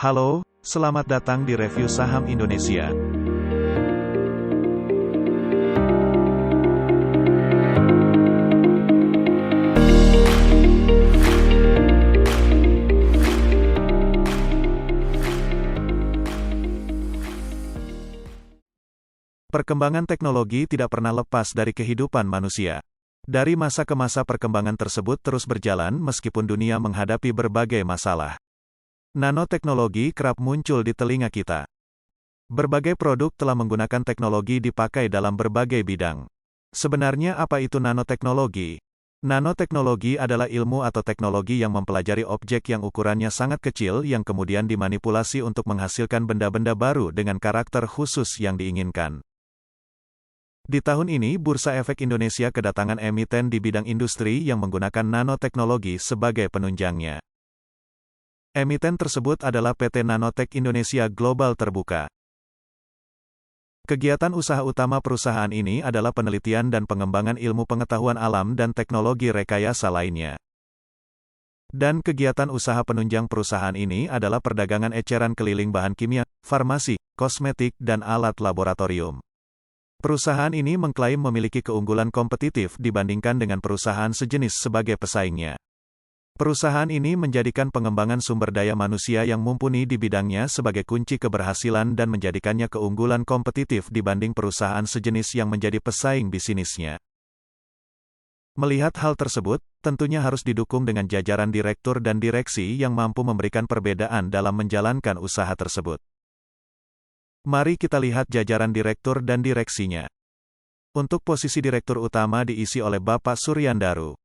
Halo, selamat datang di review saham Indonesia. Perkembangan teknologi tidak pernah lepas dari kehidupan manusia. Dari masa ke masa perkembangan tersebut terus berjalan meskipun dunia menghadapi berbagai masalah. Nanoteknologi kerap muncul di telinga kita. Berbagai produk telah menggunakan teknologi dipakai dalam berbagai bidang. Sebenarnya apa itu nanoteknologi? Nanoteknologi adalah ilmu atau teknologi yang mempelajari objek yang ukurannya sangat kecil yang kemudian dimanipulasi untuk menghasilkan benda-benda baru dengan karakter khusus yang diinginkan. Di tahun ini, Bursa Efek Indonesia kedatangan emiten di bidang industri yang menggunakan nanoteknologi sebagai penunjangnya. Emiten tersebut adalah PT Nanotek Indonesia Global Terbuka. Kegiatan usaha utama perusahaan ini adalah penelitian dan pengembangan ilmu pengetahuan alam dan teknologi rekayasa lainnya. Dan kegiatan usaha penunjang perusahaan ini adalah perdagangan eceran keliling bahan kimia, farmasi, kosmetik, dan alat laboratorium. Perusahaan ini mengklaim memiliki keunggulan kompetitif dibandingkan dengan perusahaan sejenis sebagai pesaingnya. Perusahaan ini menjadikan pengembangan sumber daya manusia yang mumpuni di bidangnya sebagai kunci keberhasilan dan menjadikannya keunggulan kompetitif dibanding perusahaan sejenis yang menjadi pesaing bisnisnya. Melihat hal tersebut, tentunya harus didukung dengan jajaran direktur dan direksi yang mampu memberikan perbedaan dalam menjalankan usaha tersebut. Mari kita lihat jajaran direktur dan direksinya. Untuk posisi direktur utama diisi oleh Bapak Suryandaru.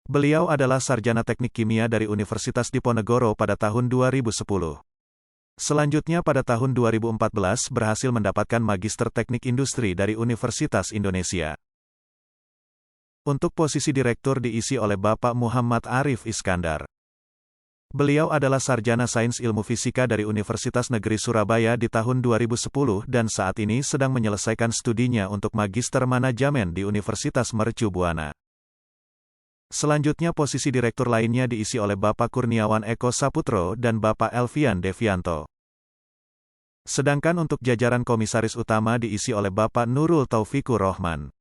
Beliau adalah sarjana teknik kimia dari Universitas Diponegoro pada tahun 2010. Selanjutnya pada tahun 2014 berhasil mendapatkan Magister Teknik Industri dari Universitas Indonesia. Untuk posisi direktur diisi oleh Bapak Muhammad Arif Iskandar. Beliau adalah sarjana sains ilmu fisika dari Universitas Negeri Surabaya di tahun 2010 dan saat ini sedang menyelesaikan studinya untuk Magister Manajemen di Universitas Mercu Buana. Selanjutnya posisi direktur lainnya diisi oleh Bapak Kurniawan Eko Saputro dan Bapak Elvian Devianto. Sedangkan untuk jajaran komisaris utama diisi oleh Bapak Nurul Taufikur Rohman.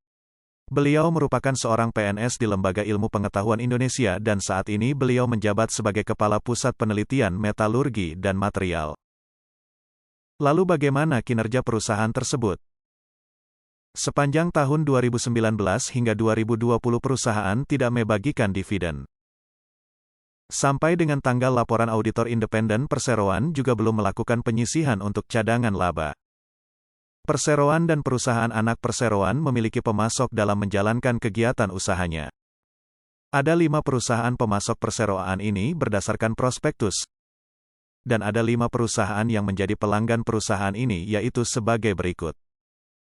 Beliau merupakan seorang PNS di Lembaga Ilmu Pengetahuan Indonesia dan saat ini beliau menjabat sebagai Kepala Pusat Penelitian Metalurgi dan Material. Lalu bagaimana kinerja perusahaan tersebut? Sepanjang tahun 2019 hingga 2020 perusahaan tidak membagikan dividen. Sampai dengan tanggal laporan auditor independen perseroan juga belum melakukan penyisihan untuk cadangan laba. Perseroan dan perusahaan anak perseroan memiliki pemasok dalam menjalankan kegiatan usahanya. Ada 5 perusahaan pemasok perseroan ini berdasarkan prospektus. Dan ada 5 perusahaan yang menjadi pelanggan perusahaan ini yaitu sebagai berikut.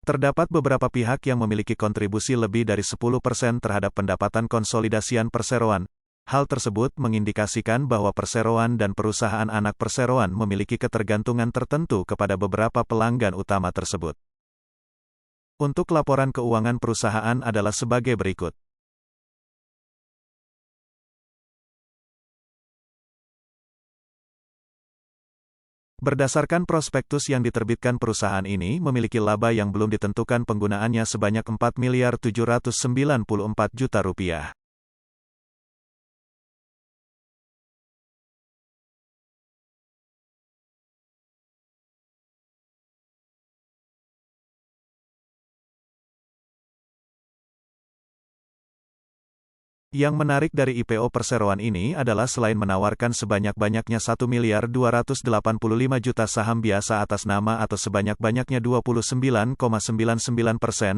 Terdapat beberapa pihak yang memiliki kontribusi lebih dari 10% terhadap pendapatan konsolidasian perseroan. Hal tersebut mengindikasikan bahwa perseroan dan perusahaan anak perseroan memiliki ketergantungan tertentu kepada beberapa pelanggan utama tersebut. Untuk laporan keuangan perusahaan adalah sebagai berikut. Berdasarkan prospektus yang diterbitkan perusahaan ini memiliki laba yang belum ditentukan penggunaannya sebanyak Rp4.794.000.000. Yang menarik dari IPO perseroan ini adalah selain menawarkan sebanyak-banyaknya 1.285.000.000 saham biasa atas nama atau sebanyak-banyaknya 29,99%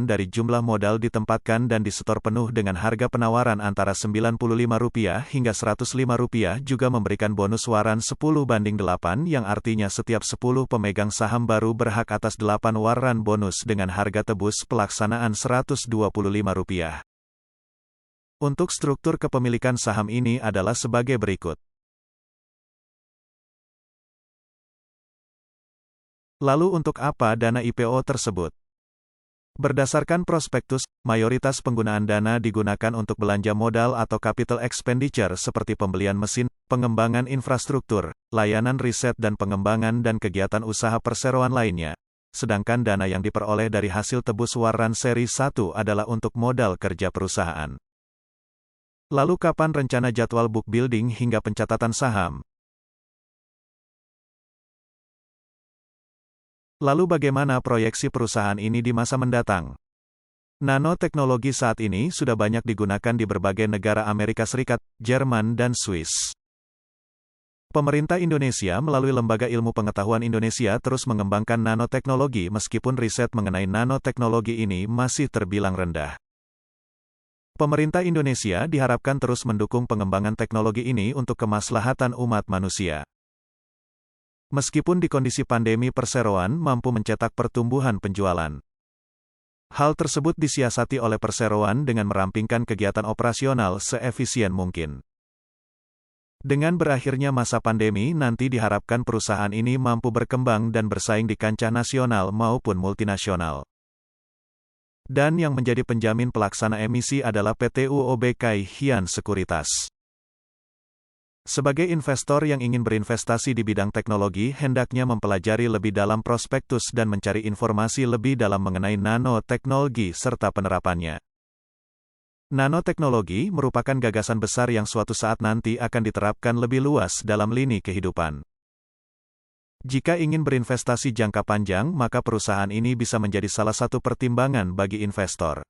dari jumlah modal ditempatkan dan disetor penuh dengan harga penawaran antara Rp95 hingga Rp105 juga memberikan bonus waran 10/8 yang artinya setiap 10 pemegang saham baru berhak atas 8 waran bonus dengan harga tebus pelaksanaan Rp125. Untuk struktur kepemilikan saham ini adalah sebagai berikut. Lalu untuk apa dana IPO tersebut? Berdasarkan prospektus, mayoritas penggunaan dana digunakan untuk belanja modal atau capital expenditure seperti pembelian mesin, pengembangan infrastruktur, layanan riset dan pengembangan dan kegiatan usaha perseroan lainnya. Sedangkan dana yang diperoleh dari hasil tebus waran seri 1 adalah untuk modal kerja perusahaan. Lalu kapan rencana jadwal book building hingga pencatatan saham? Lalu bagaimana proyeksi perusahaan ini di masa mendatang? Nanoteknologi saat ini sudah banyak digunakan di berbagai negara Amerika Serikat, Jerman dan Swiss. Pemerintah Indonesia melalui Lembaga Ilmu Pengetahuan Indonesia terus mengembangkan nanoteknologi meskipun riset mengenai nanoteknologi ini masih terbilang rendah. Pemerintah Indonesia diharapkan terus mendukung pengembangan teknologi ini untuk kemaslahatan umat manusia. Meskipun di kondisi pandemi perseroan mampu mencetak pertumbuhan penjualan. Hal tersebut disiasati oleh perseroan dengan merampingkan kegiatan operasional seefisien mungkin. Dengan berakhirnya masa pandemi nanti diharapkan perusahaan ini mampu berkembang dan bersaing di kancah nasional maupun multinasional. Dan yang menjadi penjamin pelaksana emisi adalah PT UOB Kai Hian Sekuritas. Sebagai investor yang ingin berinvestasi di bidang teknologi hendaknya mempelajari lebih dalam prospektus dan mencari informasi lebih dalam mengenai nanoteknologi serta penerapannya. Nanoteknologi merupakan gagasan besar yang suatu saat nanti akan diterapkan lebih luas dalam lini kehidupan. Jika ingin berinvestasi jangka panjang, maka perusahaan ini bisa menjadi salah satu pertimbangan bagi investor.